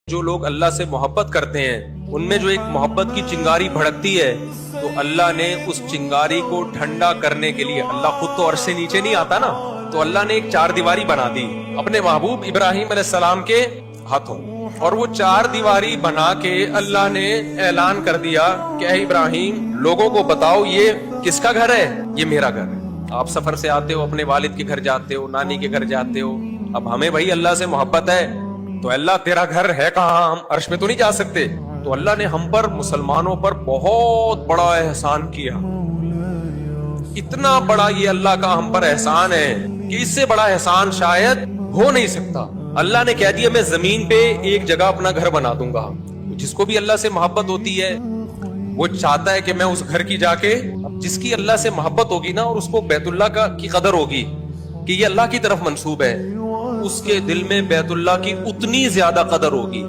جو لوگ اللہ سے محبت کرتے ہیں ان میں جو ایک محبت کی چنگاری بھڑکتی ہے تو اللہ نے اس چنگاری کو ٹھنڈا کرنے کے لیے، اللہ خود تو عرش سے نیچے نہیں آتا نا، تو اللہ نے ایک چار دیواری بنا دی اپنے محبوب ابراہیم علیہ السلام کے ہاتھوں، اور وہ چار دیواری بنا کے اللہ نے اعلان کر دیا کہ اے ابراہیم لوگوں کو بتاؤ یہ کس کا گھر ہے، یہ میرا گھر ہے۔ آپ سفر سے آتے ہو، اپنے والد کے گھر جاتے ہو، نانی کے گھر جاتے ہو، اب ہمیں بھائی اللہ سے محبت ہے تو اللہ تیرا گھر ہے کہاں، ہم عرش پہ تو نہیں جا سکتے، تو اللہ نے ہم پر مسلمانوں پر بہت بڑا احسان کیا، اتنا بڑا یہ اللہ کا ہم پر احسان ہے کہ اس سے بڑا احسان شاید ہو نہیں سکتا۔ اللہ نے کہہ دیا میں زمین پہ ایک جگہ اپنا گھر بنا دوں گا۔ جس کو بھی اللہ سے محبت ہوتی ہے وہ چاہتا ہے کہ میں اس گھر کی جا کے، جس کی اللہ سے محبت ہوگی نا اور اس کو بیت اللہ کی قدر ہوگی کہ یہ اللہ کی طرف منسوب ہے، اس کے دل میں بیت اللہ کی اتنی زیادہ قدر ہوگی۔